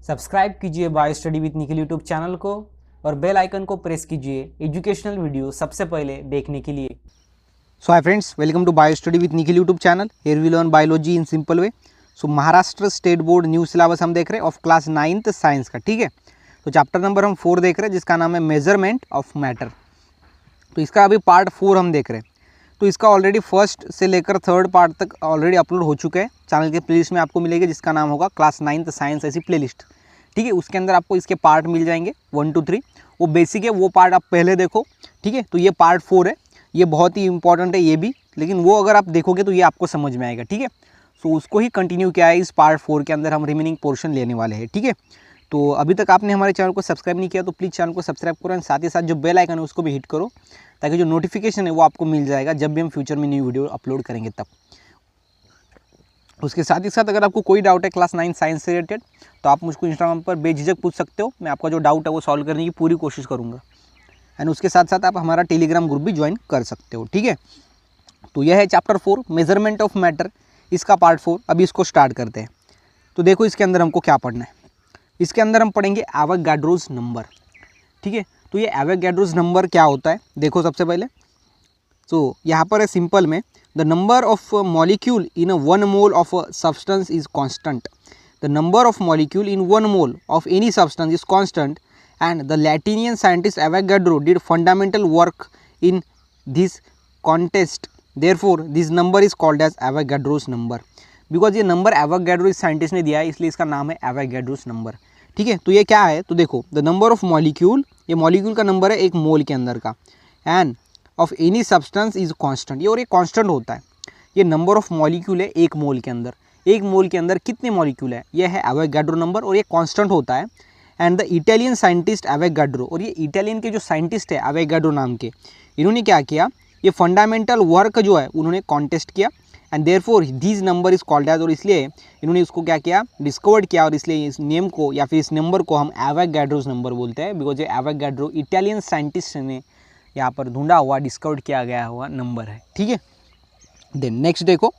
Subscribe कीजिए bio study with Nikhil YouTube channel को और बेल आइकन को प्रेस कीजिए एजुकेशनल वीडियो सबसे पहले देखने के लिए। So hi friends, welcome to Bio Study with Nikhil YouTube channel. Here we learn biology in simple way. So Maharashtra state board new syllabus हम देख रहे हैं ऑफ क्लास 9th साइंस का, ठीक है। तो चैप्टर नंबर हम 4 देख रहे हैं जिसका नाम है मेजरमेंट ऑफ मैटर। तो इसका अभी पार्ट 4 हम देख रहे हैं। तो इसका ऑलरेडी फर्स्ट से लेकर थर्ड पार्ट तक ऑलरेडी अपलोड हो चुका है चैनल के प्लेलिस्ट में, आपको मिलेगा जिसका नाम होगा क्लास 9th साइंस ऐसी प्लेलिस्ट, ठीक है। उसके अंदर आपको इसके पार्ट मिल जाएंगे 1 to 3। वो बेसिक है, वो पार्ट आप पहले देखो, ठीक है। तो ये पार्ट 4 है, ये बहुत ही इंपॉर्टेंट है ये भी, लेकिन वो अगर आप देखोगे तो ये आपको समझ में आएगा, ठीक है। सो उसको ही कंटिन्यू किया है इस पार्ट 4 के अंदर, हम रिमेनिंग पोर्शन लेने वाले हैं, ठीक है। तो अभी तक आपने हमारे चैनल को सब्सक्राइब नहीं किया तो प्लीज़ चैनल को सब्सक्राइब करो एंड साथ ही साथ जो बेल आइकन है उसको भी हिट करो, ताकि जो नोटिफिकेशन है वो आपको मिल जाएगा जब भी हम फ्यूचर में न्यू वीडियो अपलोड करेंगे तब। उसके साथ ही साथ अगर आपको कोई डाउट है क्लास 9 साइंस से रिलेटेड तो आप मुझको इंस्टाग्राम पर बेझिझक पूछ सकते हो, मैं आपका जो डाउट है वो सॉल्व करने की पूरी कोशिश करूँगा। एंड उसके साथ साथ आप हमारा टेलीग्राम ग्रुप भी ज्वाइन कर सकते हो, ठीक है। तो यह है चैप्टर 4 मेजरमेंट ऑफ मैटर, इसका पार्ट 4। अभी इसको स्टार्ट करते हैं। तो देखो इसके अंदर हमको क्या पढ़ना है। इसके अंदर हम पढ़ेंगे एवोगाड्रोस नंबर, ठीक है। तो ये एवोगाड्रोस नंबर क्या होता है देखो सबसे पहले। तो यहाँ पर है सिंपल में, the number of molecule in 1 mole of a substance is constant. The number of molecule in 1 mole of any substance is constant and the Latinian scientist Avogadro did fundamental work in this contest. Therefore, this number is called as Avogadro's number. Because ये number Avogadro इस scientist ने दिया है इसलिए इसका नाम है Avogadro's number, ठीक है। तो ये क्या है तो देखो, द नंबर ऑफ मॉलिक्यूल, ये मॉलिक्यूल का नंबर है एक मोल के अंदर का, end of any substance is constant, ये और ये कांस्टेंट होता है। ये नंबर ऑफ मॉलिक्यूल है एक मोल के अंदर, एक मोल के अंदर कितने मॉलिक्यूल है, ये है एवोगाड्रो नंबर और ये कांस्टेंट होता है। And the Italian scientist Avogadro, और ये इटालियन के जो साइंटिस्ट है एवोगाड्रो नाम के, इन्होंने क्या किया, ये फंडामेंटल वर्क जो है उन्होंने कॉन्टेस्ट किया। And therefore this number is called as, और इसलिए इन्होंने उसको क्या किया, डिस्कवर्ड किया, और इसलिए इस नेम को या फिर इस नंबर को हम एवोगाड्रोस नंबर बोलते हैं। बिकॉज ये एवोगाड्रो इटालियन साइंटिस्ट ने यहाँ पर ढूंढा हुआ, डिस्कवर्ड किया गया हुआ नंबर है, ठीक है। देन नेक्स्ट देखो,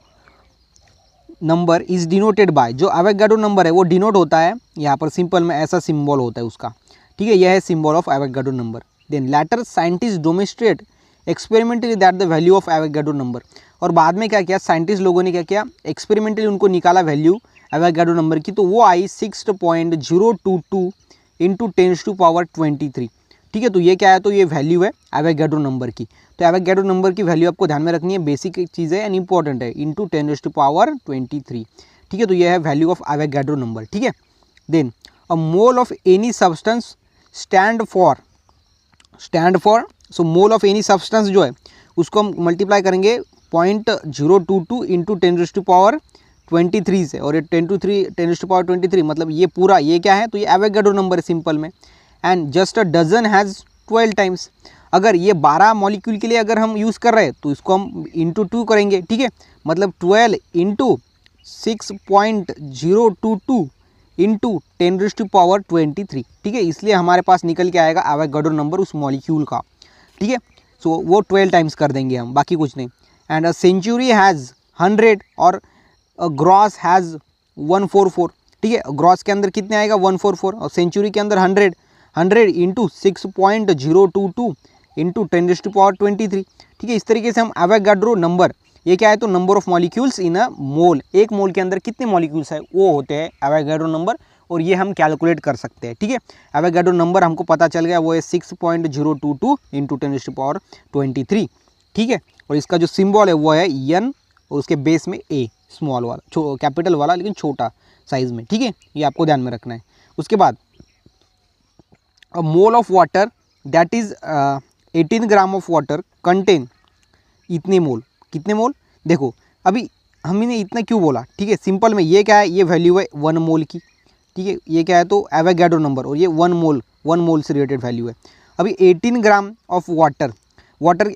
नंबर इज डिनोटेड बाय, जो एवोगाड्रो नंबर है वो डिनोट होता है यहाँ पर सिंपल में, ऐसा सिंबल होता है उसका, ठीक है। यह है symbol of Avogadro number. Then later scientist demonstrate experimentally that the value of Avogadro number, और बाद में क्या किया साइंटिस्ट लोगों ने क्या किया, एक्सपेरिमेंटली उनको निकाला वैल्यू एवोगाड्रो नंबर की, तो वो आई 6.022 इंटू 10⁻23, ठीक है। तो ये क्या है, तो ये वैल्यू है एवोगाड्रो नंबर की। तो एवोगाड्रो नंबर की वैल्यू आपको ध्यान में रखनी है, बेसिक चीज़ है एंड इंपॉर्टेंट है, इंटू 10⁻23, ठीक है। तो ये है वैल्यू ऑफ एवोगाड्रो नंबर, ठीक है। Then a mole of any substance stand for, so mole of any substance जो है उसको हम मल्टीप्लाई करेंगे 0.022 इंटू 10⁻23 से, और ये 10⁻23 मतलब ये पूरा ये क्या है, तो ये एवोगाड्रो नंबर है सिंपल में। And just a dozen has 12 times, अगर ये 12 मॉलिक्यूल के लिए अगर हम यूज़ कर रहे हैं तो इसको हम इंटू 2 करेंगे, ठीक है। मतलब 12 इंटू 6.022 इंटू 10⁻23, ठीक है। इसलिए हमारे पास निकल के आएगा एवोगाड्रो नंबर उस मॉलिक्यूल का, ठीक है। सो वो 12 टाइम्स कर देंगे हम, बाकी कुछ नहीं। एंड अ सेंचुरी हैज़ 100 और ग्रॉस हैज़ 144, ठीक है। ग्रॉस के अंदर कितने आएगा 144 और सेंचुरी के अंदर 100 इंटू 6.022 इंटू 10⁻23, ठीक है। इस तरीके से हम एवोगाड्रो नंबर, ये क्या है तो नंबर ऑफ मॉलिक्यूल्स इन अ मोल, एक मोल के अंदर कितने मॉलिक्यूल्स है वो होते हैं एवोगाड्रो नंबर, और ये हम कैलकुलेट कर सकते हैं, ठीक है। एवोगाड्रो नंबर हमको पता चल गया, वो है 6.022 इंटू 10⁻23, ठीक है। और इसका जो सिंबल है वो है एन, और उसके बेस में ए स्मॉल वाला, कैपिटल वाला लेकिन छोटा साइज में, ठीक है। ये आपको ध्यान में रखना है। उसके बाद a mole of water that is 18 gram of water contain इतने मोल, कितने मोल देखो, अभी हमने इतना क्यों बोला, ठीक है। सिंपल में ये क्या है, ये वैल्यू है 1 मोल की, ठीक है। ये क्या है तो एवोगाड्रो नंबर, और ये 1 मोल से रिलेटेड वैल्यू है। अभी 18 ग्राम ऑफ वाटर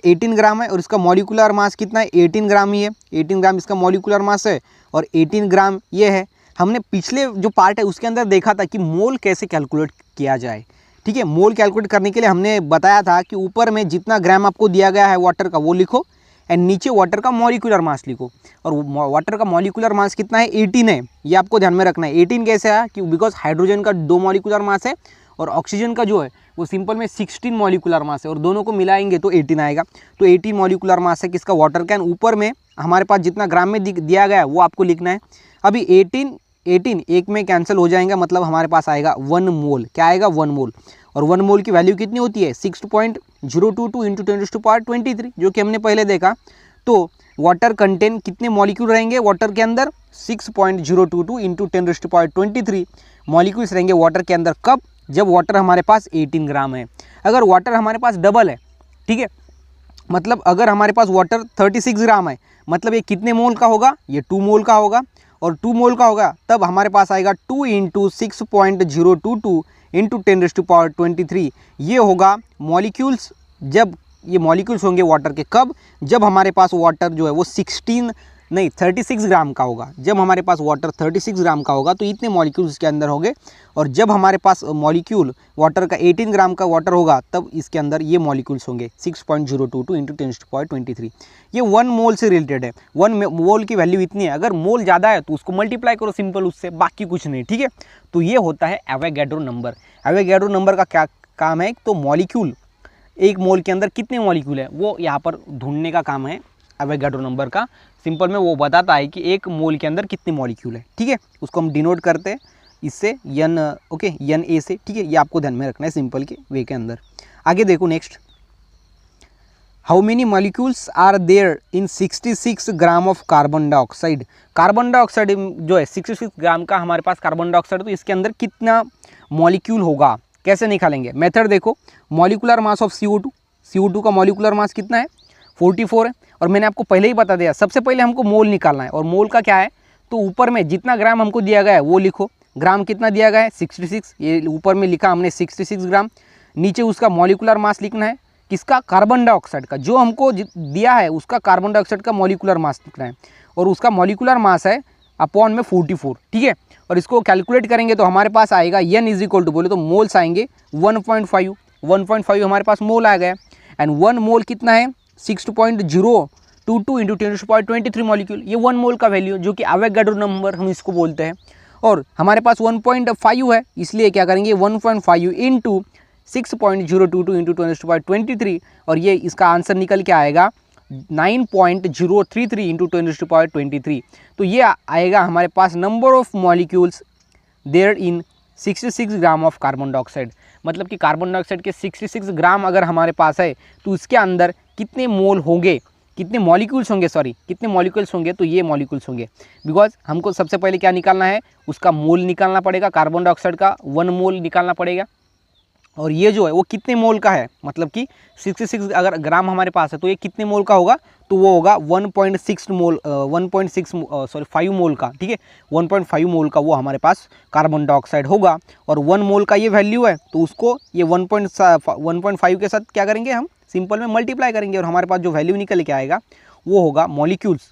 18 ग्राम है और इसका मॉलिकुलर मास कितना है, 18 ग्राम ही है, 18 ग्राम इसका मॉलिकुलर मास है और 18 ग्राम ये है। हमने पिछले जो पार्ट है उसके अंदर देखा था कि मोल कैसे कैलकुलेट किया जाए, ठीक है। मोल कैलकुलेट करने के लिए हमने बताया था कि ऊपर में जितना ग्राम आपको दिया गया है वाटर का वो लिखो, एंड नीचे वाटर का मॉलिक्यूलर मास लिखो। और वाटर का मॉलिक्यूलर मास कितना है, 18 है, ये आपको ध्यान में रखना है। 18 कैसे आया, कि बिकॉज हाइड्रोजन का 2 मॉलिक्यूलर मास है और ऑक्सीजन का जो है वो सिंपल में 16 मॉलिक्यूलर मास है, और दोनों को मिलाएंगे तो 18 आएगा। तो 18 मॉलिक्यूलर मास है किसका, वाटर का। ऊपर में हमारे पास जितना ग्राम में दिया गया है वो आपको लिखना है। अभी 18 एक में कैंसिल हो जाएगा, मतलब हमारे पास आएगा 1 मोल। क्या आएगा, 1 मोल। और 1 मोल की वैल्यू कितनी होती है, 6.022 इंटू 10⁻23, जो कि हमने पहले देखा। तो वाटर कंटेन कितने मॉलिक्यूल रहेंगे वाटर के अंदर, 6.022 इंटू 10⁻23 मॉलिक्यूल्स रहेंगे वाटर के अंदर। कब, जब वाटर हमारे पास 18 ग्राम है। अगर वाटर हमारे पास डबल है, ठीक है, मतलब अगर हमारे पास वाटर 36 ग्राम है, मतलब ये कितने मोल का होगा, ये 2 मोल का होगा। और 2 मोल का होगा तब हमारे पास आएगा 2 इंटू 6.022 इंटू 10⁻23, ये होगा मॉलिक्यूल्स। जब ये मॉलिक्यूल्स होंगे वाटर के, कब, जब हमारे पास वाटर जो है वो 36 ग्राम का होगा। जब हमारे पास वाटर 36 ग्राम का होगा तो इतने मॉलिक्यूल्स इसके अंदर होंगे। और जब हमारे पास मॉलिक्यूल वाटर का 18 ग्राम का वाटर होगा तब इसके अंदर ये मॉलिक्यूल्स होंगे 6.022 इंटू 10⁻23। ये 1 मोल से रिलेटेड है। 1 मोल की वैल्यू इतनी है। अगर मोल ज़्यादा है तो उसको मल्टीप्लाई करो सिंपल उससे, बाकी कुछ नहीं, ठीक है। तो ये होता है एवोगैड्रो नंबर। एवोगैड्रो नंबर का क्या काम है, तो मॉलिक्यूल, एक मोल के अंदर कितने मॉलिक्यूल है वो यहाँ पर ढूंढने का काम है एवोगैड्रो नंबर का। सिंपल में वो बताता है कि एक मोल के अंदर कितने मॉलिक्यूल है, ठीक है। उसको हम डिनोट करते हैं इससे एन, ओके, एन ए से, ठीक है। ये आपको ध्यान में रखना है सिंपल के वे के अंदर। आगे देखो next, how many molecules are there in 66 gram of carbon dioxide. Carbon dioxide जो है 66 ग्राम का हमारे पास कार्बन डाइऑक्साइड, तो इसके अंदर कितना मॉलिक्यूल होगा, कैसे निकालेंगे। मेथड देखो, मॉलिक्यूलर मास ऑफ CO2 का मॉलिक्यूलर मास कितना है, 44 है। और मैंने आपको पहले ही बता दिया, सबसे पहले हमको मोल निकालना है। और मोल का क्या है, तो ऊपर में जितना ग्राम हमको दिया गया है वो लिखो। ग्राम कितना दिया गया है, 66, ये ऊपर में लिखा हमने 66 ग्राम। नीचे उसका मॉलिक्यूलर मास लिखना है, किसका, कार्बन डाइऑक्साइड का, जो हमको दिया है उसका कार्बन डाइऑक्साइड का मॉलिक्यूलर मास लिखना है। और उसका मॉलिक्यूलर मास है अपॉन में 44, ठीक है। और इसको कैलकुलेट करेंगे तो हमारे पास आएगा n इज इक्वल टू, बोले तो मोल्स आएंगे 1.5 हमारे पास मोल आ गया। एंड 1 मोल कितना है, 6.022 इंटू 10⁻23 मॉलिक्यूल, ये 1 मोल का वैल्यू, जो कि एवोगैड्रो नंबर हम इसको बोलते हैं। और हमारे पास 1.5 है, इसलिए क्या करेंगे 1.5 इंटू 6.022 इंटू 10⁻23, और ये इसका आंसर निकल के आएगा 9.033 इंटू 10⁻23। तो ये आएगा हमारे पास number of molecules there in 66 gram of carbon dioxide. मतलब कि कार्बन डाइऑक्साइड के 66 ग्राम अगर हमारे पास है तो इसके अंदर कितने मोल होंगे, कितने मॉलिक्यूल्स होंगे, कितने मॉलिक्यूल्स होंगे, तो ये मॉलिक्यूल्स होंगे। बिकॉज हमको सबसे पहले क्या निकालना है, उसका मोल निकालना पड़ेगा, कार्बन डाइऑक्साइड का 1 मोल निकालना पड़ेगा। और ये जो है वो कितने मोल का है, मतलब कि 66 अगर ग्राम हमारे पास है तो ये कितने मोल का होगा, तो वो होगा 1.6 मोल 5 मोल का, ठीक है। 1.5 मोल का वो हमारे पास कार्बन डाइऑक्साइड होगा। और 1 मोल का ये वैल्यू है, तो उसको ये 1.5 के साथ क्या करेंगे, हम सिंपल में मल्टीप्लाई करेंगे, और हमारे पास जो वैल्यू निकल के आएगा वो होगा molecules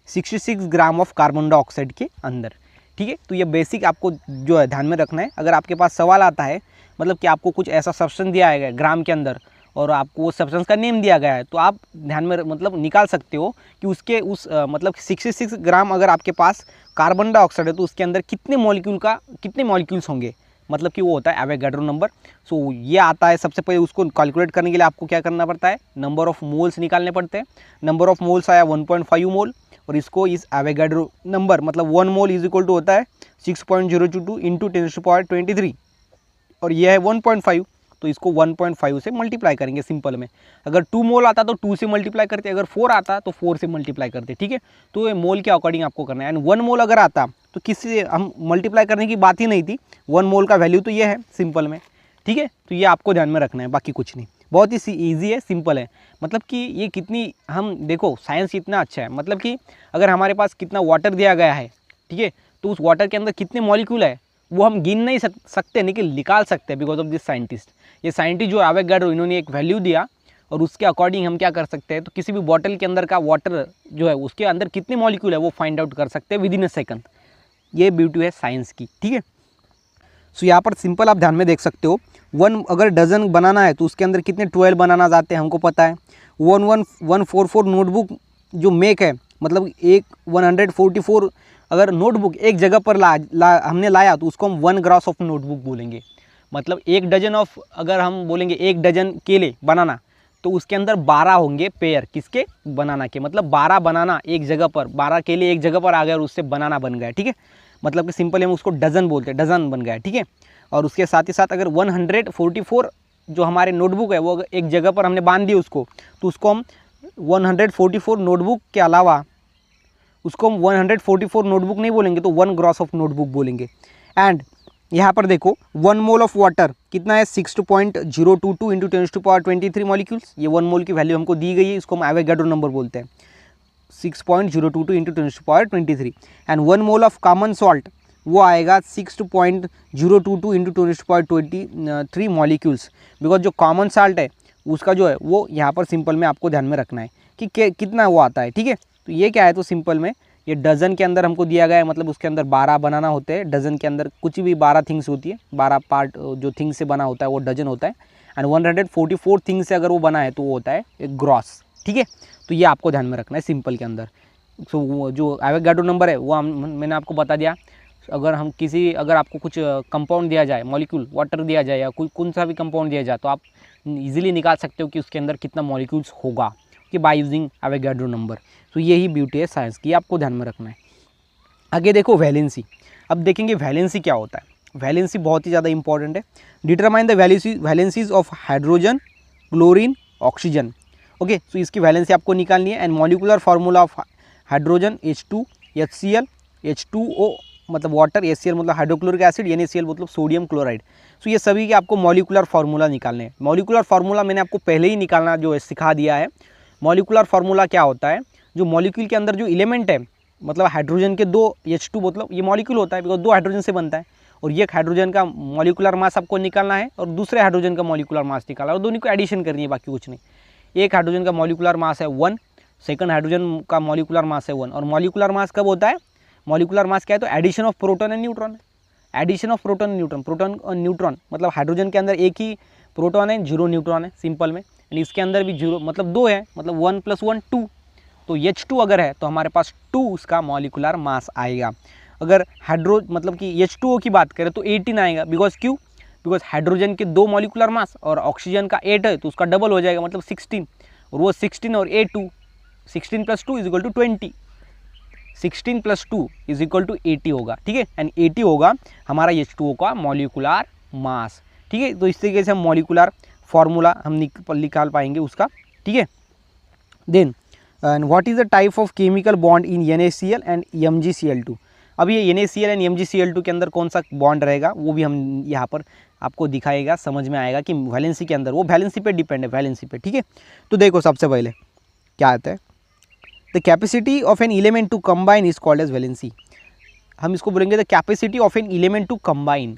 66 gram of carbon dioxide के अंदर, ठीक है। तो ये बेसिक आपको जो है ध्यान में रखना है। अगर आपके पास सवाल आता है, मतलब कि आपको कुछ ऐसा सब्सटेंस दिया है ग्राम के अंदर और आपको वो सब्सटेंस का नेम दिया गया है, तो आप ध्यान में मतलब निकाल सकते हो कि उसके मतलब 66 ग्राम अगर आपके पास कार्बन डाइऑक्साइड है तो उसके अंदर कितने मॉलिक्यूल्स होंगे, मतलब कि वो होता है एवोगैड्रो नंबर। सो ये आता है, सबसे पहले उसको कैलकुलेट करने के लिए आपको क्या करना पड़ता है, नंबर ऑफ मोल्स निकालने पड़ते हैं। नंबर ऑफ मोल्स आया 1.5 मोल, और इसको इस एवोगैड्रो नंबर, मतलब 1 मोल इज इक्वल टू होता है 6.022 इंटू 10⁻23, और ये है 1.5, तो इसको 1.5 से मल्टीप्लाई करेंगे सिंपल में। अगर 2 मोल आता तो 2 से मल्टीप्लाई करते, अगर 4 आता तो 4 से मल्टीप्लाई करते, ठीक है। तो ये मोल के अकॉर्डिंग आपको करना है। एंड 1 मोल अगर आता तो किसी से हम मल्टीप्लाई करने की बात ही नहीं थी, 1 मोल का वैल्यू तो ये है सिंपल में, ठीक है। तो ये आपको ध्यान में रखना है, बाकी कुछ नहीं, बहुत ही ईजी है, सिंपल है। मतलब कि ये कितनी, हम देखो साइंस कितना अच्छा है, मतलब कि अगर हमारे पास कितना वाटर दिया गया है, ठीक है, तो उस वाटर के अंदर कितने मॉलिक्यूल है वो हम गिन नहीं सकते, लेकिन निकाल सकते हैं बिकॉज ऑफ दिस साइंटिस्ट। ये साइंटिस्ट जो एवोगैड्रो, इन्होंने एक वैल्यू दिया और उसके अकॉर्डिंग हम क्या कर सकते हैं, तो किसी भी बॉटल के अंदर का वाटर जो है उसके अंदर कितने मॉलिक्यूल है वो फाइंड आउट कर सकते हैं विद इन अ सेकंड। ये ब्यूटी है साइंस की, ठीक है। सो यहाँ पर सिंपल आप ध्यान में देख सकते हो, 1 अगर डजन बनाना है तो उसके अंदर कितने 12 बनाना चाहते हैं हमको पता है। 1144 नोटबुक जो मेक है, मतलब एक 144 अगर नोटबुक एक जगह पर हमने लाया तो उसको हम 1 ग्रास ऑफ नोटबुक बोलेंगे। मतलब 1 डजन ऑफ, अगर हम बोलेंगे 1 डजन केले बनाना तो उसके अंदर 12 होंगे पेयर, किसके, बनाना के। मतलब 12 बनाना एक जगह पर, 12 केले एक जगह पर आ गए और उससे बनाना बन गया, ठीक है। मतलब कि सिंपल हम उसको डजन बोलते हैं, डजन बन गया, ठीक है। और उसके साथ ही साथ अगर 144 जो हमारे नोटबुक है वो एक जगह पर हमने बांध दी उसको, तो उसको हम 144 नोटबुक के अलावा उसको हम 144 नोटबुक नहीं बोलेंगे, तो 1 ग्रॉस ऑफ नोटबुक बोलेंगे। एंड यहाँ पर देखो 1 मोल ऑफ वाटर कितना है, 6.022 इंटू 10⁻23 मॉलिक्यूल्स। ये 1 मोल की वैल्यू हमको दी गई है, इसको हम एवोगाड्रो नंबर बोलते हैं, 6.022 into 10⁻23। And 1 mole of common salt वो आएगा 6.022 इंटू 10⁻23 मॉलिक्यूल्स। बिकॉज जो कॉमन साल्ट है उसका जो है वो यहाँ पर सिंपल में आपको ध्यान में रखना है कि कितना वो आता है, ठीक है। तो ये क्या है, तो सिंपल में ये डज़न के अंदर हमको दिया गया है, मतलब उसके अंदर 12 बनाना होते हैं। डज़न के अंदर कुछ भी 12 थिंग्स होती है, 12 पार्ट जो थिंग्स से बना होता है वो डजन होता है। एंड 144 थिंग्स से अगर वो बना है तो वो होता है एक ग्रॉस, ठीक है। तो ये आपको ध्यान में रखना है सिंपल के अंदर। सो जो एवोगाड्रो नंबर है वो मैंने आपको बता दिया। अगर आपको कुछ कंपाउंड दिया जाए, मॉलिक्यूल वाटर दिया जाए या कौन सा भी कंपाउंड दिया जाए, तो आप इजीली निकाल सकते हो कि उसके अंदर कितना मॉलिक्यूल्स होगा कि बाय यूजिंग एवोगाड्रो नंबर। तो यही ब्यूटी है साइंस की, आपको ध्यान में रखना है। आगे देखो वैलेंसी। अब देखेंगे वैलेंसी क्या होता है। वैलेंसी बहुत ही ज़्यादा इंपॉर्टेंट है। Determine the valencies of hydrogen, chlorine, oxygen. Okay, तो इसकी वैलेंसी आपको निकालनी है। And molecular formula of hydrogen H2, HCl, H2O मतलब वाटर, HCl मतलब हाइड्रोक्लोरिक एसिड, NaCl मतलब सोडियम क्लोराइड। तो ये सभी के आपको मॉलिकुलर फार्मूला निकालने हैं। मॉलिकुलर फार्मूला मैंने आपको पहले ही निकालना जो है सिखा दिया है। मॉलिकुलर फार्मूला क्या होता है, जो मॉलिक्यूल के अंदर जो एलिमेंट है, मतलब हाइड्रोजन के 2 H2 मतलब ये मॉलिक्यूल होता है, बिकॉज 2 हाइड्रोजन से बनता है। और ये हाइड्रोजन का मॉलिकुलर मास आपको निकालना है और दूसरे हाइड्रोजन का मॉलिकुलर मास निकालना है और दोनों को एडिशन करनी है, बाकी कुछ नहीं। एक हाइड्रोजन का मॉलिकुलर मास है 1, सेकंड हाइड्रोजन का मॉलिकुलर मास है 1। और मॉलिकुलर मास कब होता है, मॉलिकुलर मास क्या है, तो addition of proton and neutron है। Addition of proton and neutron, proton और न्यूट्रॉन मतलब हाइड्रोजन के अंदर एक ही प्रोटॉन है, 0 न्यूट्रॉन है सिंपल में। यानी इसके अंदर भी 0 मतलब 2 है, मतलब 1 + 1 2। तो H2 अगर है तो हमारे पास 2 उसका मॉलिकुलर मास आएगा। अगर मतलब कि H2O की बात करें तो 18 आएगा। बिकॉज क्यों, बिकॉज हाइड्रोजन के 2 मॉलिकुलर मास और ऑक्सीजन का 8 है, तो उसका डबल हो जाएगा मतलब 16। और वो 16 और 8 16 + 2 = 20, 16 + 2 = 80 होगा, ठीक है। एंड 80 होगा हमारा H2O का मॉलिकुलर मास, ठीक है। तो इस तरीके से हम मॉलिकुलर फार्मूला हम निकाल पाएंगे उसका, ठीक है। Then and what is the type of chemical bond in NaCl and MgCl2। अब ये NaCl एंड MgCl2 के अंदर कौन सा बॉन्ड रहेगा वो भी हम यहाँ पर आपको दिखाएगा, समझ में आएगा कि वैलेंसी के अंदर वो वैलेंसी पे डिपेंड है, वैलेंसी पे, ठीक है। तो देखो सबसे पहले क्या आता है, the capacity of an element to combine is called as valency. हम इसको बोलेंगे the capacity of an element to combine.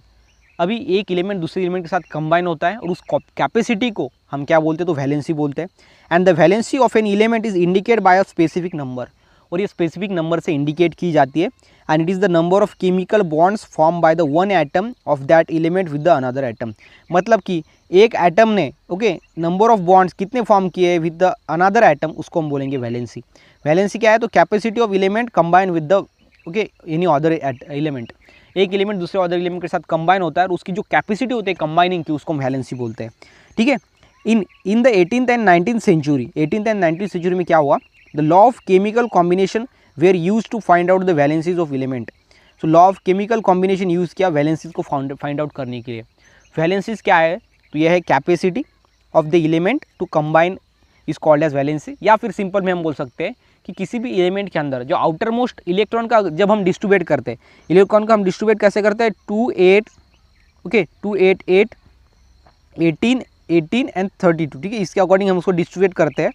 अभी एक एलिमेंट दूसरे एलिमेंट के साथ कंबाइन होता है और उस कैपेसिटी को हम क्या बोलते हैं, तो वैलेंसी बोलते हैं। And the valency of an element is indicate bye a specific number, और ये स्पेसिफिक नंबर से इंडिकेट की जाती है। And it is the number of chemical bonds form by the one atom of that element with the another atom. मतलब कि एक atom ने नंबर ऑफ बॉन्ड्स कितने फॉर्म किए विद द अनदर एटम, उसको हम बोलेंगे वैलेंसी। वैलेंसी क्या है, तो capacity of element combine with the any other element. एक एलिमेंट दूसरे अदर एलिमेंट के साथ कंबाइन होता है और उसकी जो कैपेसिटी होती है कंबाइनिंग की, उसको हम वैलेंसी बोलते हैं, ठीक है। In the 18th and 19th century, 18th and 19th century में क्या हुआ, the law of chemical combination were use to find out the valencies of element. So law of chemical combination use किया valencies को find out करने के लिए। Valencies क्या है, तो यह है capacity of the element to combine is called as valency. या फिर सिंपल में हम बोल सकते हैं कि किसी भी एलिमेंट के अंदर जो आउटर मोस्ट इलेक्ट्रॉन का जब हम डिस्ट्रीब्यूट करते हैं, इलेक्ट्रॉन का हम डिस्ट्रीब्यूट कैसे करते हैं, 2 8 8 18 18 एंड 32, ठीक है। इसके अकॉर्डिंग हम उसको डिस्ट्रीब्यूट करते हैं।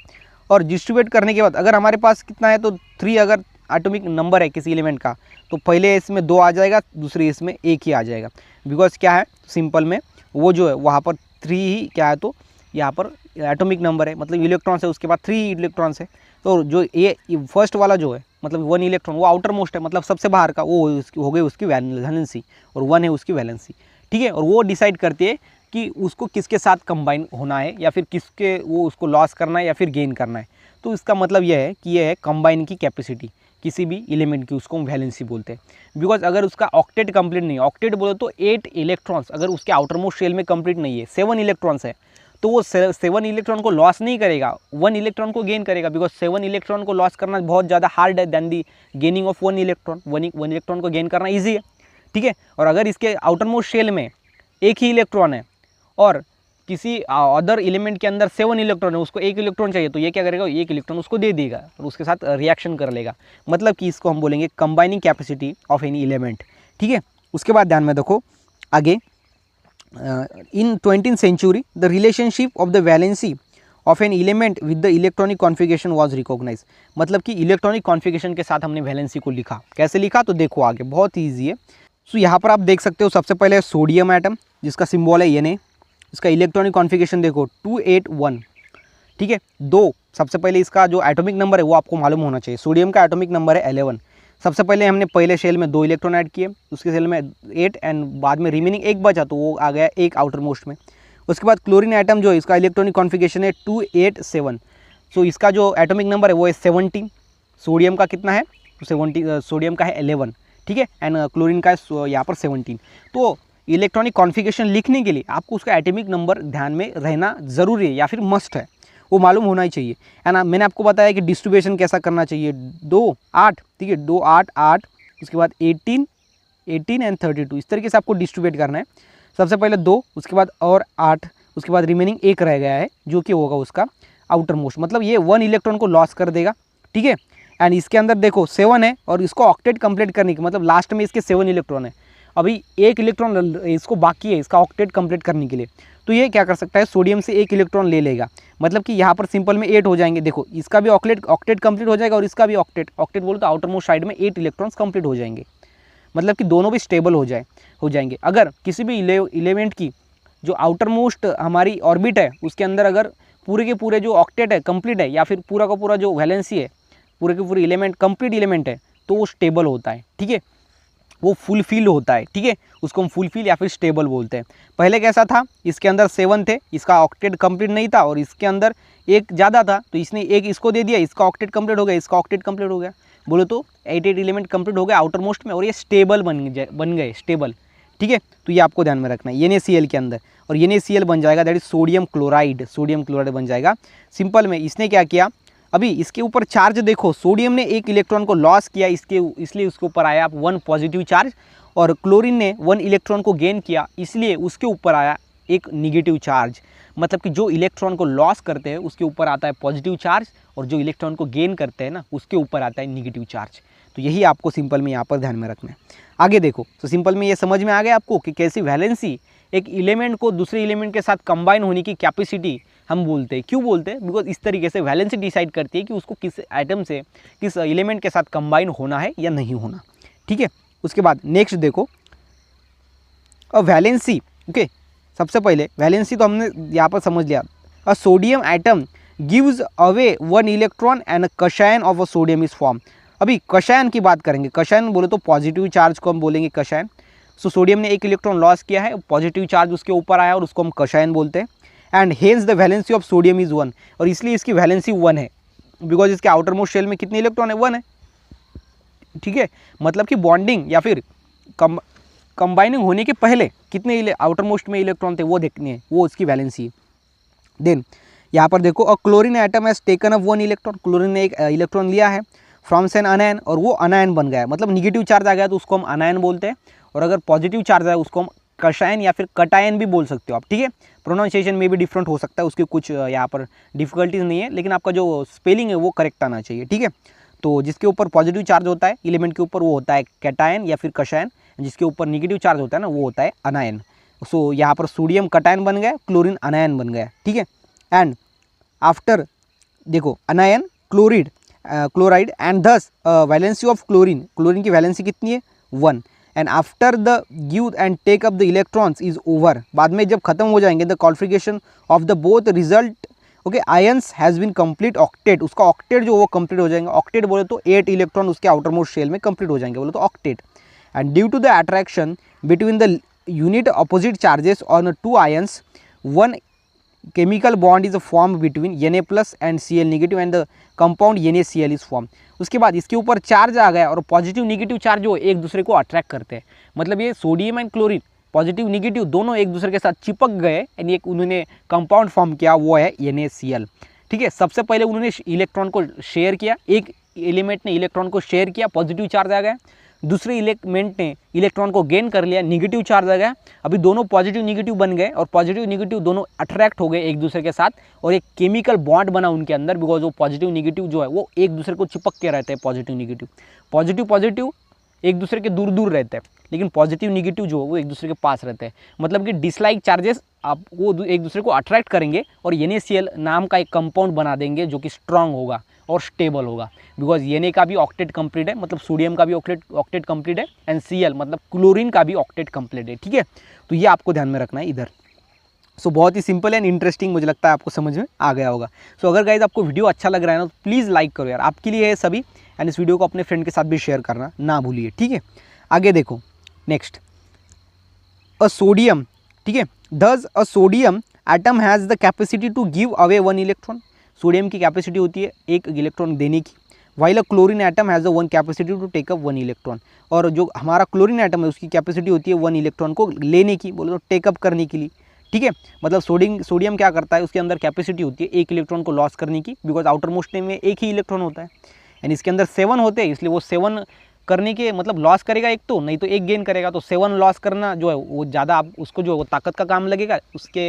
और डिस्ट्रीब्यूट करने के बाद अगर हमारे पास कितना है, तो 3 अगर एटॉमिक नंबर है किसी एलिमेंट का, तो पहले इसमें 2 आ जाएगा, दूसरे इसमें 1 ही आ जाएगा। बिकॉज क्या है, सिंपल में वो जो है वहाँ पर 3 ही क्या है, तो यहाँ पर एटॉमिक नंबर है, मतलब इलेक्ट्रॉन्स है, उसके बाद 3 इलेक्ट्रॉन्स है। तो जो ये फर्स्ट वाला जो है मतलब 1 इलेक्ट्रॉन वो आउटर मोस्ट है, मतलब सबसे बाहर का, वो हो गई उसकी वैलेंसी, और 1 है उसकी वैलेंसी, ठीक है। और वो डिसाइड करती है कि उसको किसके साथ कंबाइन होना है या फिर किसके वो उसको लॉस करना है या फिर गेन करना है। तो इसका मतलब यह है कि यह है कंबाइन की कैपेसिटी किसी भी एलिमेंट की, उसको हम वैलेंसी बोलते हैं। बिकॉज अगर उसका ऑक्टेट कंप्लीट नहीं है, ऑक्टेट बोलो तो 8 इलेक्ट्रॉन्स अगर उसके आउटर मोस्ट शेल में कंप्लीट नहीं है, 7 इलेक्ट्रॉन्स है, तो वो 7 इलेक्ट्रॉन को लॉस नहीं करेगा, 1 इलेक्ट्रॉन को गेन करेगा। बिकॉज 7 इलेक्ट्रॉन को लॉस करना बहुत ज़्यादा हार्ड है than the gaining of 1 electron. 1 electron को गेन करना ईजी है, ठीक है। और अगर इसके आउटर मोस्ट शेल में एक ही इलेक्ट्रॉन है और किसी अदर एलिमेंट के अंदर 7 इलेक्ट्रॉन है, उसको 1 इलेक्ट्रॉन चाहिए, तो ये क्या करेगा, 1 इलेक्ट्रॉन उसको दे देगा और उसके साथ रिएक्शन कर लेगा। मतलब कि इसको हम बोलेंगे combining capacity of any element, ठीक है। उसके बाद ध्यान में देखो आगे, in 20th century the relationship of the valency of an element with the electronic configuration was recognise. मतलब कि इलेक्ट्रॉनिक कॉन्फिगरेशन के साथ हमने वैलेंसी को लिखा। कैसे लिखा तो देखो आगे, बहुत ईजी है। सो यहाँ पर आप देख सकते हो सबसे पहले सोडियम एटम जिसका सिंबल है Na, इसका इलेक्ट्रॉनिक कॉन्फिगरेशन देखो 281, ठीक है। दो सबसे पहले इसका जो एटॉमिक नंबर है वो आपको मालूम होना चाहिए। सोडियम का एटॉमिक नंबर है 11। सबसे पहले हमने पहले शेल में 2 इलेक्ट्रॉन ऐड किए, उसके शेल में 8 एंड बाद में रिमेनिंग 1 बचा तो वो आ गया 1 आउटर मोस्ट में। उसके बाद क्लोरीन एटम जो है इसका इलेक्ट्रॉनिक कॉन्फिगरेशन है 287। सो इसका जो एटॉमिक नंबर है वो है 17। सोडियम का कितना है, 70, सोडियम का है 11, ठीक है, एंड क्लोरीन का है यहाँ पर 17। तो इलेक्ट्रॉनिक कॉन्फिगरेशन लिखने के लिए आपको उसका एटॉमिक नंबर ध्यान में रहना ज़रूरी है या फिर मस्ट है, वो मालूम होना ही चाहिए। है ना। मैंने आपको बताया कि डिस्ट्रीब्यूशन कैसा करना चाहिए, 2 8, ठीक है, 2 8 8, उसके बाद 18 एंड 32, इस तरीके से आपको डिस्ट्रीब्यूट करना है। सबसे पहले 2, उसके बाद और 8, उसके बाद रिमेनिंग 1 रह गया है जो कि होगा उसका आउटर मोस्ट। मतलब ये 1 इलेक्ट्रॉन को लॉस कर देगा, ठीक है। एंड इसके अंदर देखो 7 है और इसको ऑक्टेट कंप्लीट करने की, मतलब लास्ट में इसके 7 इलेक्ट्रॉन है, अभी 1 इलेक्ट्रॉन इसको बाकी है इसका ऑक्टेट कंप्लीट करने के लिए। तो ये क्या कर सकता है, सोडियम से 1 इलेक्ट्रॉन ले लेगा। मतलब कि यहाँ पर सिंपल में 8 हो जाएंगे। देखो इसका भी ऑक्टेट कंप्लीट हो जाएगा और इसका भी ऑक्टेट बोलो तो आउटर मोस्ट साइड में 8 इलेक्ट्रॉन्स कंप्लीट हो जाएंगे। मतलब कि दोनों भी स्टेबल हो जाएंगे। अगर किसी भी एलिमेंट की जो आउटर मोस्ट हमारी ऑर्बिट है उसके अंदर अगर पूरे के पूरे जो ऑक्टेट है कंप्लीट है या फिर पूरा का पूरा जो वैलेंसी है पूरे के पूरे एलिमेंट कंप्लीट एलिमेंट है, तो वो स्टेबल होता है, ठीक है, वो फुलफिल होता है, ठीक है, उसको हम फुलफिल या फिर स्टेबल बोलते हैं। पहले कैसा था, इसके अंदर 7 थे, इसका ऑक्टेट कंप्लीट नहीं था और इसके अंदर 1 ज़्यादा था तो इसने 1 इसको दे दिया, इसका ऑक्टेट कंप्लीट हो गया, इसका ऑक्टेट कंप्लीट हो गया, बोलो तो 8 एलिमेंट कंप्लीट हो गया आउटर मोस्ट में और ये स्टेबल बन गए स्टेबल, ठीक है। तो ये आपको ध्यान में रखना है NaCl के अंदर, और NaCl बन जाएगा दैट इज सोडियम क्लोराइड बन जाएगा। सिंपल में इसने क्या किया, अभी इसके ऊपर चार्ज देखो, सोडियम ने 1 इलेक्ट्रॉन को लॉस किया इसलिए उसके ऊपर आया 1 पॉजिटिव चार्ज, और क्लोरीन ने 1 इलेक्ट्रॉन को गेन किया इसलिए उसके ऊपर आया 1 निगेटिव चार्ज। मतलब कि जो इलेक्ट्रॉन को लॉस करते हैं उसके ऊपर आता है पॉजिटिव चार्ज और जो इलेक्ट्रॉन को गेन करते हैं ना उसके ऊपर आता है निगेटिव चार्ज। तो यही आपको सिंपल में यहाँ पर ध्यान में रखना है। आगे देखो, तो सिंपल में ये समझ में आ गया आपको कि कैसी वैलेंसी एक एलिमेंट को दूसरे एलिमेंट के साथ कंबाइन होने की कैपेसिटी हम बोलते हैं। क्यों बोलते हैं, बिकॉज इस तरीके से वैलेंसी डिसाइड करती है कि उसको किस आइटम से किस एलिमेंट के साथ कंबाइन होना है या नहीं होना, ठीक है। उसके बाद नेक्स्ट देखो वैलेंसी, ओके। सबसे पहले वैलेंसी तो हमने यहाँ पर समझ लिया, a sodium atom gives away 1 electron and cation of a sodium is form. अभी कशायन की बात करेंगे, कशायन बोले तो पॉजिटिव चार्ज को हम बोलेंगे कशायन। सो सोडियम ने 1 इलेक्ट्रॉन लॉस किया है, पॉजिटिव चार्ज उसके ऊपर आया और उसको हम कशायन बोलते हैं। And hence the valency of sodium is 1, और इसलिए इसकी वैलेंसी 1 है बिकॉज इसके आउटर मोस्ट शेल में कितने इलेक्ट्रॉन है, 1 है, ठीक है। मतलब कि बॉन्डिंग या फिर कंबाइनिंग होने के पहले कितने आउटर मोस्ट में इलेक्ट्रॉन थे वो देखने हैं, वो उसकी वैलेंसी है। देन यहाँ पर देखो, a chlorine atom has taken up 1 electron, chlorine ने 1 इलेक्ट्रॉन लिया है फ्रॉम एन अनायन, और वो अनायन बन गया, मतलब निगेटिव चार्ज आ गया तो उसको हम अनायन बोलते हैं, और अगर पॉजिटिव चार्ज आया उसको हम कशायन या फिर कटायन भी बोल सकते हो आप, ठीक है। प्रोनाउंसिएशन में भी डिफरेंट हो सकता है, उसकी कुछ यहाँ पर डिफिकल्टीज नहीं है, लेकिन आपका जो स्पेलिंग है वो करेक्ट आना चाहिए, ठीक है। तो जिसके ऊपर पॉजिटिव चार्ज होता है एलिमेंट के ऊपर वो होता है कैटायन या फिर कशायन, जिसके ऊपर निगेटिव चार्ज होता है ना वो होता है अनायन। सो यहाँ पर सोडियम कटायन बन गया, क्लोरीन अनायन बन गया, ठीक है। एंड आफ्टर देखो anion chloride and thus valency of chlorine की वैलेंसी कितनी है, 1। And after the give and take up the electrons is over, बाद में जब खत्म हो जाएंगे the configuration of the both result, okay, ions has been complete octet, उसका ऑक्टेट जो वो कंप्लीट हो जाएंगे। ऑक्टेट बोले तो 8 इलेक्ट्रॉन उसके आउटर मोस्ट शेल में कंप्लीट हो जाएंगे, बोले तो octet. And due to the attraction between the unit opposite charges on two ions, one chemical bond is formed between Na plus and Cl negative and the compound NaCl is formed. उसके बाद इसके ऊपर charge आ गया और positive negative charge जो एक दूसरे को अट्रैक्ट करते हैं, मतलब ये sodium and chlorine positive negative दोनों एक दूसरे के साथ चिपक गए एंड एक उन्होंने कंपाउंड फॉर्म किया, वो है NaCl। ठीक है, सबसे पहले उन्होंने इलेक्ट्रॉन को शेयर किया, एक एलिमेंट ने इलेक्ट्रॉन को शेयर किया, पॉजिटिव चार्ज आ गया, दूसरे एलिमेंट ने इलेक्ट्रॉन को गेन कर लिया, निगेटिव चार्ज आ गया। अभी दोनों पॉजिटिव निगेटिव बन गए और पॉजिटिव निगेटिव दोनों अट्रैक्ट हो गए एक दूसरे के साथ और एक केमिकल बॉन्ड बना उनके अंदर, बिकॉज वो पॉजिटिव निगेटिव जो है वो एक दूसरे को चिपक के रहते हैं। पॉजिटिव पॉजिटिव एक दूसरे के दूर दूर रहते हैं, लेकिन पॉजिटिव निगेटिव जो है वो एक दूसरे के पास रहते हैं। मतलब कि डिसलाइक चार्जेस आप वो एक दूसरे को अट्रैक्ट करेंगे और NaCl नाम का एक कंपाउंड बना देंगे जो कि स्ट्रांग होगा और स्टेबल होगा, बिकॉज Na का भी ऑक्टेट कंप्लीट है, मतलब सोडियम का भी ऑक्टेट कंप्लीट है, एंड Cl मतलब क्लोरीन का भी ऑक्टेट कंप्लीट है। ठीक है, तो ये आपको ध्यान में रखना है इधर। सो बहुत ही सिंपल एंड इंटरेस्टिंग, मुझे लगता है आपको समझ में आ गया होगा। सो अगर गाइज आपको वीडियो अच्छा लग रहा है ना, तो प्लीज़ लाइक करो यार, आपके लिए है सभी, एंड इस वीडियो को अपने फ्रेंड के साथ भी शेयर करना ना भूलिए। ठीक है, आगे देखो नेक्स्ट, अ सोडियम। ठीक है, thus a sodium atom has the capacity to give away one electron. Sodium की कैपेसिटी होती है एक इलेक्ट्रॉन देने की, while a chlorine atom has the one capacity to take up one electron. और जो हमारा क्लोरीन एटम है उसकी कैपेसिटी होती है वन इलेक्ट्रॉन को लेने की, बोलो तो टेकअप करने के लिए। ठीक है, मतलब सोडियम क्या करता है, उसके अंदर कैपेसिटी होती है एक इलेक्ट्रॉन को लॉस करने की, बिकॉज आउटर मोस्ट में एक ही इलेक्ट्रॉन होता है एंड इसके अंदर 7 होते हैं, इसलिए वो 7 करने के मतलब लॉस करेगा एक, तो नहीं तो एक गेन करेगा, तो 7 लॉस करना जो है वो ज़्यादा आप उसको जो वो ताकत का काम लगेगा, उसके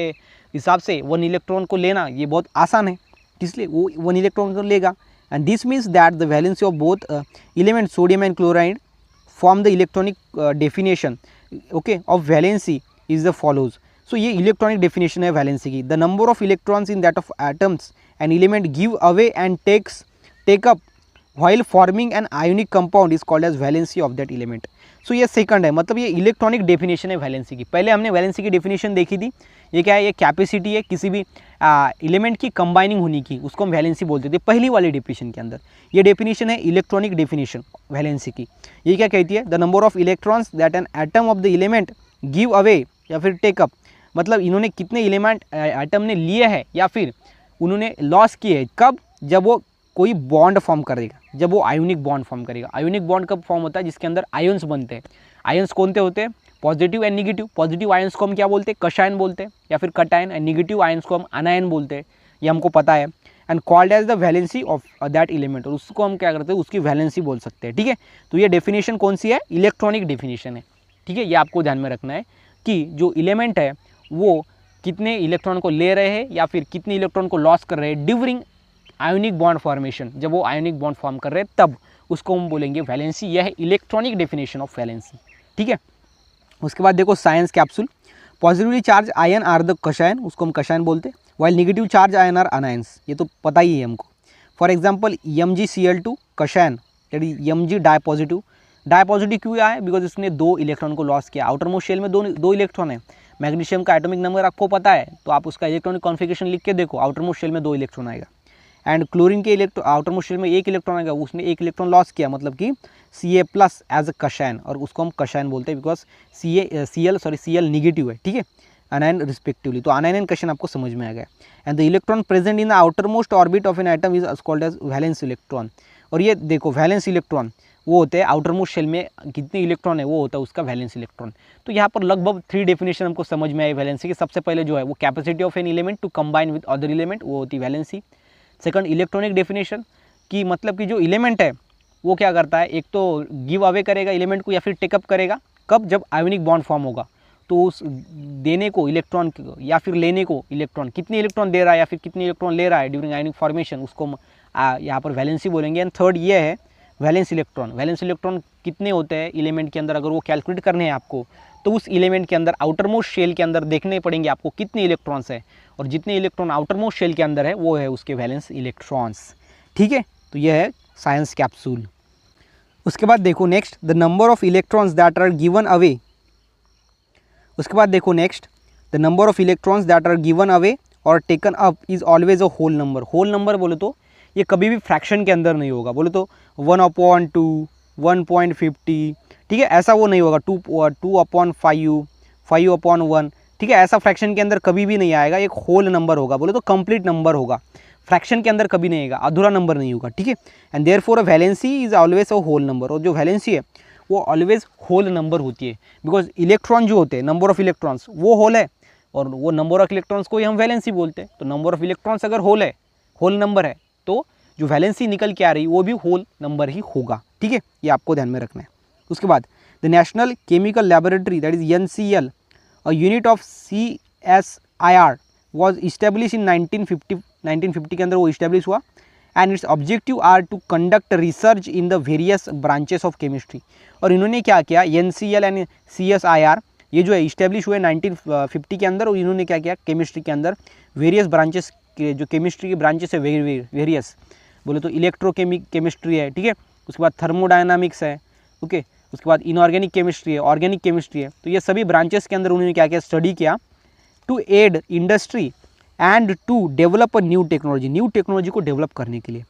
हिसाब से 1 इलेक्ट्रॉन को लेना ये बहुत आसान है, इसलिए वो 1 इलेक्ट्रॉन को लेगा। And this means that the valency of both element sodium and chloride form the electronic definition okay of valency is the follows. So ये इलेक्ट्रॉनिक डेफिनेशन है वैलेंसी की, the number of electrons in that of atoms and element give away and take up while forming an ionic compound is called as valency of that element। सो ये second है, मतलब ये electronic definition है valency की। पहले हमने valency की definition देखी थी, ये क्या है, ये कैपेसिटी है किसी भी एलिमेंट की कंबाइनिंग होने की, उसको हम वैलेंसी बोलते थे पहली वाली डेफिनेशन के अंदर। ये डेफिनेशन है इलेक्ट्रॉनिक डेफिनेशन वैलेंसी की। ये क्या कहती है, the number of electrons that an atom of the element give away या फिर टेकअप, मतलब इन्होंने कितने एलिमेंट एटम ने लिए है या फिर उन्होंने लॉस किए है, कब, जब वो कोई बॉन्ड फॉर्म करेगा, जब वो आयोनिक बॉन्ड फॉर्म करेगा। आयोनिक बॉन्ड कब फॉर्म होता है, जिसके अंदर आयंस बनते हैं। आयंस कौन से होते हैं, positive and negative. Positive ions को हम क्या बोलते हैं, कशायन बोलते हैं या फिर कटायन, एंड निगेटिव आयंस को हम अनायन बोलते हैं, ये हमको पता है। And called as the valency of that element, और उसको हम क्या करते हैं, उसकी वैलेंसी बोल सकते हैं। ठीक है, तो ये डेफिनेशन कौन सी है, इलेक्ट्रॉनिक डेफिनेशन है। ठीक है, ये आपको ध्यान में रखना है कि जो एलिमेंट है वो कितने इलेक्ट्रॉन को ले रहे हैं या फिर कितने इलेक्ट्रॉन को लॉस कर रहे हैं ड्यूरिंग आयोनिक बॉन्ड फॉर्मेशन, जब वो आयोनिक बॉन्ड फॉर्म कर रहे हैं तब उसको हम बोलेंगे वैलेंसी। यह है इलेक्ट्रॉनिक डेफिनेशन ऑफ वैलेंसी। ठीक है, उसके बाद देखो science capsule, positively charge ion are the cation, उसको हम कशायन बोलते हैं, while negative charge ion are anions, ये तो पता ही है हमको। For example MgCl2 cation, that is Mg dipositive. Dipositive क्यों आया, बिकॉज इसने 2 इलेक्ट्रॉन को लॉस किया। आउटर मोस्ट शेल में दो इलेक्ट्रॉन है। मैग्नीशियम का एटॉमिक नंबर आपको पता है, तो आप उसका इलेक्ट्रॉनिक कॉन्फिगरेशन लिख के देखो, आउटर मोस्ट शेल में 2 इलेक्ट्रॉन आएगा। एंड क्लोरीन के आउटर मोस्ट शेल में 1 इलेक्ट्रॉन आएगा, उसने 1 इलेक्ट्रॉन लॉस किया, मतलब कि Ca प्लस एज अ कशायन, और उसको हम कशायन बोलते हैं बिकॉज Cl निगेटिव है। ठीक है, अनायन रिस्पेक्टिवली, तो अनायन एंड कशायन आपको समझ में आ गया। And the electron present in the outermost orbit of an atom is called as valence electron. और ये देखो वैलेंस इलेक्ट्रॉन वो होते हैं आउटर मोस्ट शेल में कितने इलेक्ट्रॉन है वो होता है उसका वैलेंस इलेक्ट्रॉन। तो यहाँ पर लगभग 3 डेफिनेशन हमको समझ में आई वैलेंसी की। सबसे पहले जो है वो capacity of an element to combine with other element, वो होती है वैलेंसी। सेकंड इलेक्ट्रॉनिक डेफिनेशन की, मतलब कि जो एलिमेंट है वो क्या करता है, एक तो गिव अवे करेगा एलिमेंट को या फिर टेकअप करेगा, कब, जब आयोनिक बॉन्ड फॉर्म होगा। तो उस देने को इलेक्ट्रॉन या फिर लेने को इलेक्ट्रॉन, कितने इलेक्ट्रॉन दे रहा है या फिर कितने इलेक्ट्रॉन ले रहा है ड्यूरिंग आयोनिक फॉर्मेशन, उसको हम यहाँ पर वैलेंसी बोलेंगे। एंड थर्ड ये है वैलेंस इलेक्ट्रॉन। वैलेंस इलेक्ट्रॉन कितने होते हैं एलिमेंट के अंदर, अगर वो कैलकुलेट करने हैं आपको, तो उस एलिमेंट के अंदर आउटर मोस्ट शेल के अंदर देखने पड़ेंगे आपको कितने इलेक्ट्रॉन्स है, और जितने इलेक्ट्रॉन आउटर मोस्ट शेल के अंदर है वो है उसके वैलेंस इलेक्ट्रॉन्स। ठीक है, तो यह है साइंस कैप्सूल। उसके बाद देखो next, the number of electrons that are given away. उसके बाद देखो next, the number of electrons that are given away और taken up is always a whole number. Whole number बोले तो ये कभी भी फ्रैक्शन के अंदर नहीं होगा, बोले तो 1/2, 1.50, ठीक है, ऐसा वो नहीं होगा, 2/5, 5/1, ठीक है। ऐसा फ्रैक्शन के अंदर कभी भी नहीं आएगा, एक होल नंबर होगा, बोले तो कंप्लीट नंबर होगा, फ्रैक्शन के अंदर कभी नहीं आएगा, अधूरा नंबर नहीं होगा, ठीक है। And therefore a valency is always a whole number, और जो वैलेंसी है वो ऑलवेज होल नंबर होती है, बिकॉज इलेक्ट्रॉन जो होते हैं, नंबर ऑफ इलेक्ट्रॉन्स वो होल है, और वो नंबर ऑफ इलेक्ट्रॉन्स को ही हम वैलेंसी बोलते हैं। तो नंबर ऑफ इलेक्ट्रॉन्स अगर होल है, होल नंबर है, तो जो वैलेंसी निकल के आ रही वो भी होल नंबर ही होगा, ठीक है। ये आपको ध्यान में रखना है। उसके बाद the national chemical laboratory that is NCL, a unit of CSIR was establish in 1950 के अंदर वो इस्टेब्लिश हुआ। And its objective are to conduct research in the various branches of chemistry. और इन्होंने क्या किया, NCL एंड CSIR ये जो है इस्टेब्लिश हुए 1950 के अंदर, और इन्होंने क्या किया, केमिस्ट्री के अंदर वेरियस ब्रांचेस के, जो केमिस्ट्री के ब्रांचेस है वेरियस, बोले तो इलेक्ट्रोकेमिस्ट्री है, ठीक है, उसके बाद थर्मोडायनामिक्स है, ओके, उसके बाद इनऑर्गेनिक केमिस्ट्री है, ऑर्गेनिक केमिस्ट्री है। तो ये सभी ब्रांचेस के अंदर उन्होंने क्या किया, स्टडी किया to aid industry and to develop a new technology को डेवलप करने के लिए,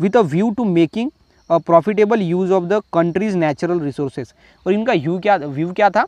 with a view to making a profitable use of the country's natural resources. और इनका व्यू क्या था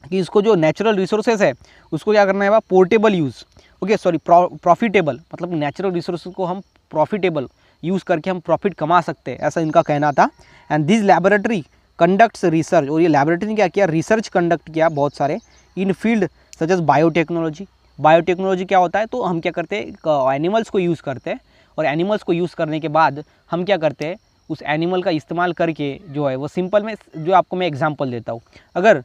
कि इसको जो नेचुरल रिसोर्सेज है उसको क्या करना है, portable use, okay sorry profitable, मतलब नेचुरल रिसोर्सेज को हम प्रॉफिटेबल यूज़ करके हम प्रॉफिट कमा सकते हैं, ऐसा इनका कहना था। And this laboratory conducts research, और ये लैबोरेटरी ने क्या किया, रिसर्च कंडक्ट किया बहुत सारे in field such as biotechnology. Biotechnology क्या होता है, तो हम क्या करते हैं, एनिमल्स को यूज़ करते हैं, और एनिमल्स को यूज़ करने के बाद हम क्या करते हैं, उस एनिमल का इस्तेमाल करके जो है वो सिंपल में, जो आपको मैं एग्जांपल देता हूँ, अगर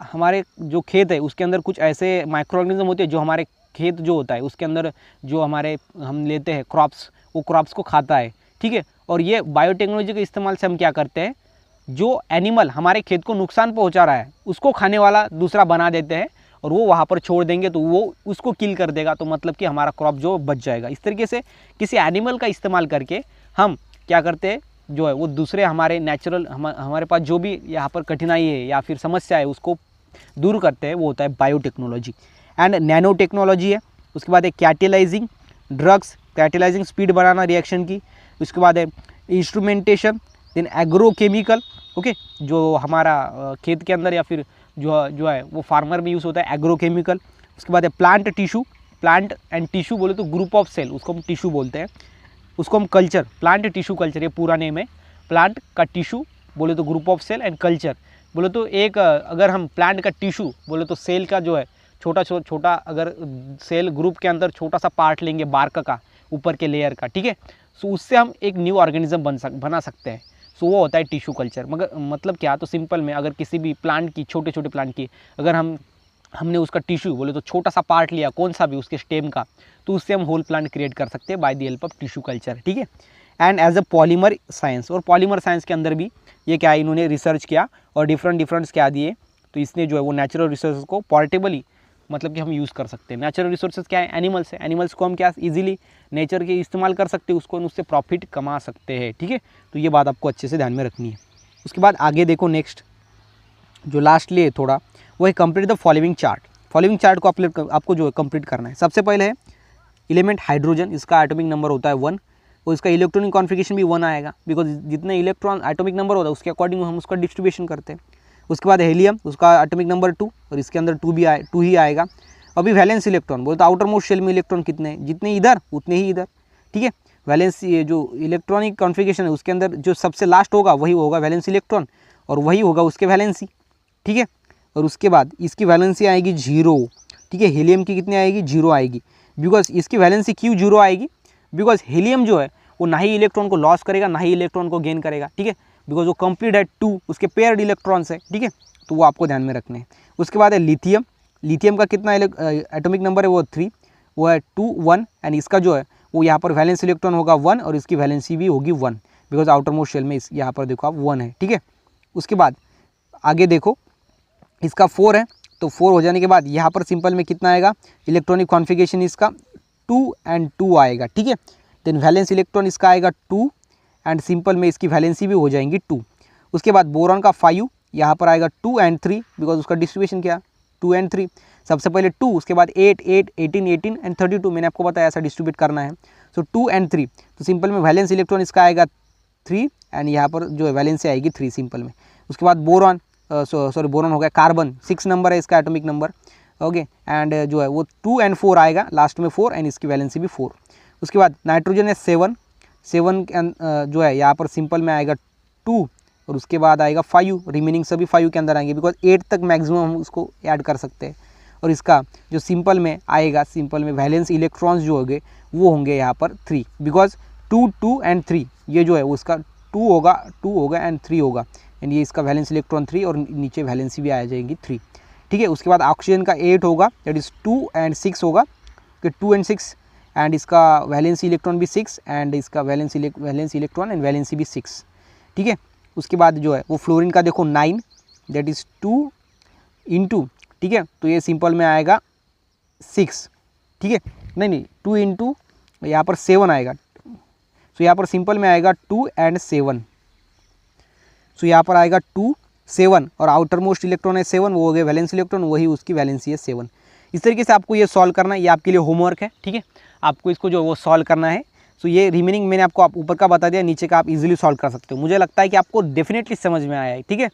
हमारे जो खेत है उसके अंदर कुछ ऐसे माइक्रो ऑर्गेनिज्म होते हैं जो हमारे खेत जो होता है उसके अंदर जो हमारे हम लेते हैं क्रॉप्स, वो क्रॉप्स को खाता है, ठीक है। और ये बायोटेक्नोलॉजी के इस्तेमाल से हम क्या करते हैं, जो एनिमल हमारे खेत को नुकसान पहुंचा रहा है उसको खाने वाला दूसरा बना देते हैं, और वो वहाँ पर छोड़ देंगे तो वो उसको किल कर देगा, तो मतलब कि हमारा क्रॉप जो बच जाएगा। इस तरीके से किसी एनिमल का इस्तेमाल करके हम क्या करते हैं, जो है वो दूसरे हमारे नेचुरल हमारे पास जो भी यहाँ पर कठिनाई है या फिर समस्या है उसको दूर करते हैं, वो होता है बायोटेक्नोलॉजी। एंड नैनो टेक्नोलॉजी है, उसके बाद है कैटेलाइजिंग ड्रग्स, कैटेलाइजिंग स्पीड बढ़ाना रिएक्शन की, उसके बाद है इंस्ट्रूमेंटेशन, देन एग्रोकेमिकल, ओके, जो हमारा खेत के अंदर या फिर जो है वो फार्मर में यूज़ होता है एग्रोकेमिकल। उसके बाद है plant tissue, plant and tissue बोले तो ग्रुप ऑफ सेल, उसको हम टिश्यू बोलते हैं, उसको हम कल्चर, प्लांट टिश्यू कल्चर, ये पूरा नेम है। प्लांट का टिश्यू बोले तो group of cell, and culture बोले तो एक, अगर हम प्लांट का टिश्यू बोले तो सेल का जो है छोटा अगर सेल ग्रुप के अंदर छोटा सा पार्ट लेंगे बार्क का, ऊपर के लेयर का, ठीक है, सो उससे हम एक न्यू ऑर्गेनिज्म बना सकते हैं। सो वो होता है टिश्यू कल्चर। मगर मतलब क्या, तो सिंपल में अगर किसी भी प्लांट की, छोटे प्लांट की, अगर हमने उसका टिश्यू बोले तो छोटा सा पार्ट लिया, कौन सा भी उसके स्टेम का, तो उससे हम होल प्लांट क्रिएट कर सकते हैं by the help of tissue culture, ठीक है। And as a polymer science, और पॉलीमर साइंस के अंदर भी ये क्या है, इन्होंने रिसर्च किया और डिफरेंट क्या दिए, तो इसने जो है वो नेचुरल रिसोर्सेज को पोर्टेबली, मतलब कि हम यूज़ कर सकते हैं। नेचुरल रिसोर्सेज क्या है, एनिमल्स है, एनिमल्स को हम क्या इजीली नेचर के इस्तेमाल कर सकते हैं, उससे प्रॉफिट कमा सकते हैं, ठीक है। तो ये बात आपको अच्छे से ध्यान में रखनी है। उसके बाद आगे देखो, नेक्स्ट जो लास्टली है थोड़ा, वो है complete the following chart. Following chart को आपको जो है कंप्लीट करना है। सबसे पहले है एलिमेंट हाइड्रोजन, इसका एटॉमिक नंबर होता है 1, और इसका इलेक्ट्रॉनिक कॉन्फ़िगरेशन भी 1 आएगा, बिकॉज जितने इलेक्ट्रॉन एटॉमिक नंबर होता है उसके अकॉर्डिंग हम उसका डिस्ट्रीब्यूशन करते हैं। उसके बाद हेलियम, उसका एटॉमिक नंबर 2, और इसके अंदर 2 ही आएगा। अभी वैलेंस इलेक्ट्रॉन बोले तो आउटर मोस्ट शेल में इलेक्ट्रॉन कितने हैं, जितने इधर उतने ही इधर, ठीक है। वैलेंस जो इलेक्ट्रॉनिक कॉन्फ़िगरेशन है उसके अंदर जो सबसे लास्ट होगा वही होगा वैलेंस इलेक्ट्रॉन, और वही होगा उसके वैलेंसी, ठीक है। और उसके बाद इसकी वैलेंसी आएगी 0, ठीक है। हीलियम की कितनी आएगी, 0 आएगी, बिकॉज इसकी वैलेंसी क्यों 0 आएगी, बिकॉज हीलियम जो है वो ना ही इलेक्ट्रॉन को लॉस करेगा ना ही इलेक्ट्रॉन को गेन करेगा, ठीक है, बिकॉज वो कंप्लीट है 2, उसके पेयर्ड इलेक्ट्रॉन्स है, ठीक है, तो वो आपको ध्यान में रखने हैं। उसके बाद है लिथियम, लिथियम का कितना एटॉमिक नंबर है, वो 3, वो है 2 1, एंड इसका जो है वो यहाँ पर वैलेंस इलेक्ट्रॉन होगा 1, और इसकी वैलेंसी भी होगी 1, बिकॉज आउटर मोस्ट शेल में यहाँ पर देखो आप 1 है, ठीक है। उसके बाद आगे देखो, इसका 4 है, तो 4 हो जाने के बाद यहाँ पर सिंपल में कितना आएगा, इलेक्ट्रॉनिक कॉन्फ़िगरेशन इसका 2 and 2 आएगा, ठीक है। देन वैलेंस इलेक्ट्रॉन इसका आएगा 2, एंड सिंपल में इसकी वैलेंसी भी हो जाएंगी 2। उसके बाद बोरॉन का 5, यहाँ पर आएगा 2 and 3, बिकॉज उसका डिस्ट्रीब्यूशन क्या 2 and 3, सबसे पहले 2, उसके बाद 8 8 18 18 एंड 32, मैंने आपको बताया ऐसा डिस्ट्रीब्यूट करना है। सो 2 and 3, तो सिंपल में वैलेंस इलेक्ट्रॉन इसका आएगा 3, एंड यहाँ पर जो है वैलेंसी आएगी 3 सिंपल में। उसके बाद बोरॉन सॉरी बोरॉन हो गया, कार्बन 6 नंबर है इसका एटॉमिक नंबर, ओके, एंड जो है वो 2 and 4 आएगा, लास्ट में 4 एंड इसकी वैलेंसी भी 4। उसके बाद नाइट्रोजन है 7 जो है यहाँ पर सिंपल में आएगा 2 और उसके बाद आएगा 5, रिमेनिंग सभी 5 के अंदर आएंगे बिकॉज 8 तक मैक्सिमम हम उसको ऐड कर सकते हैं। और इसका जो सिंपल में आएगा, सिंपल में वैलेंस इलेक्ट्रॉन्स जो होंगे वो होंगे यहाँ पर 3, बिकॉज 2, 2 and 3 ये जो है उसका 2 होगा एंड 3 होगा, एंड ये इसका वैलेंस इलेक्ट्रॉन 3 और नीचे वैलेंसी भी आ जाएगी 3, ठीक है। उसके बाद ऑक्सीजन का 8 होगा, दैट इज़ 2 and 6 होगा, कि 2 and 6 एंड इसका वैलेंसी इलेक्ट्रॉन भी 6 एंड इसका वैलेंस इलेक्ट्रॉन एंड वैलेंसी भी 6, ठीक है। उसके बाद जो है वो फ्लोरीन का देखो 9, दैट इज़ 2 into, ठीक है, तो ये सिंपल में आएगा 6, ठीक है, नहीं 2 into यहाँ पर 7 आएगा, सो यहाँ पर सिंपल में आएगा 2 and 7, सो यहाँ पर आएगा 2, 7 और आउटर मोस्ट इलेक्ट्रॉन है 7, वो हो गए वैलेंस इलेक्ट्रॉन, वही उसकी वैलेंसी है 7। इस तरीके से आपको ये सॉल्व करना है, ये आपके लिए होमवर्क है, ठीक है, आपको इसको जो वो सॉल्व करना है। सो ये रिमेनिंग मैंने आपको ऊपर का बता दिया, नीचे का आप इजीली सॉल्व कर सकते हो। मुझे लगता है कि आपको डेफिनेटली समझ में आया है, ठीक है।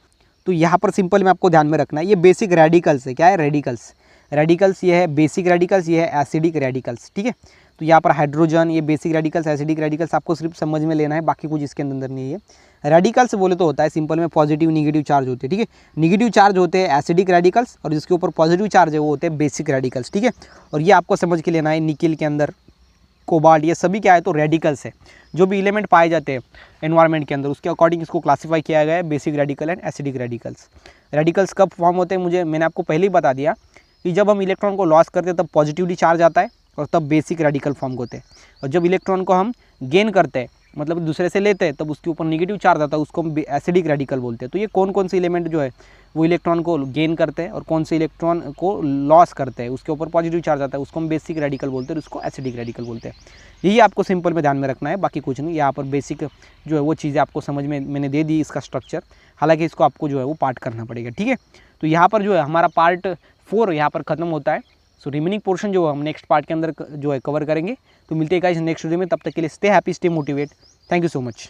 तो यहाँ पर सिंपल में आपको ध्यान में रखना है, ये बेसिक रेडिकल्स है, क्या है रेडिकल्स ये है बेसिक रेडिकल्स, ये है एसिडिक रेडिकल्स, ठीक है। तो यहाँ पर हाइड्रोजन, ये बेसिक रेडिकल्स, एसिडिक रेडिकल्स आपको सिर्फ समझ में लेना है, बाकी कुछ इसके अंदर नहीं है। रेडिकल्स बोले तो होता है सिंपल में पॉजिटिव निगेटिव चार्ज होते हैं, ठीक है, निगेटिव चार्ज होते हैं एसिडिक रेडिकल्स और जिसके ऊपर पॉजिटिव चार्ज है वो होते हैं बेसिक रेडिकल्स, ठीक है। और ये आपको समझ के लेना है, निकिल के अंदर कोबाल्ट, ये सभी क्या है तो रेडिकल्स है, जो भी एलिमेंट पाए जाते हैं एनवायरनमेंट के अंदर उसके अकॉर्डिंग इसको क्लासीफाई किया गया है, basic radical and acidic radicals. Radicals कब फॉर्म होते हैं मैंने आपको पहले ही बता दिया कि जब हम इलेक्ट्रॉन को लॉस करते हैं तब पॉजिटिवली चार्ज आता है और तब बेसिक रेडिकल फॉर्म होते हैं, और जब इलेक्ट्रॉन को हम गेन करते हैं मतलब दूसरे से लेते हैं तब उसके ऊपर नेगेटिव चार्ज आता है, उसको हम एसिडिक रेडिकल बोलते हैं। तो ये कौन से एलिमेंट जो है वो इलेक्ट्रॉन को गेन करते हैं और कौन से इलेक्ट्रॉन को लॉस करते हैं उसके ऊपर पॉजिटिव चार्ज आता है, उसको हम बेसिक रेडिकल बोलते हैं और उसको एसिडिक रेडिकल बोलते हैं। यही आपको सिंपल में ध्यान में रखना है, बाकी कुछ नहीं। यहाँ पर बेसिक जो है वो चीज़ें आपको समझ में मैंने दे दी, इसका स्ट्रक्चर, हालांकि इसको आपको जो है वो पार्ट करना पड़ेगा, ठीक है। तो यहाँ पर जो है हमारा पार्ट 4 यहाँ पर ख़त्म होता है। सो रिमेनिंग पोर्शन जो हम नेक्स्ट पार्ट के अंदर जो है कवर करेंगे। तो मिलते हैं गाइस नेक्स्ट वीडियो में, तब तक के लिए stay happy, stay motivate, thank you so much.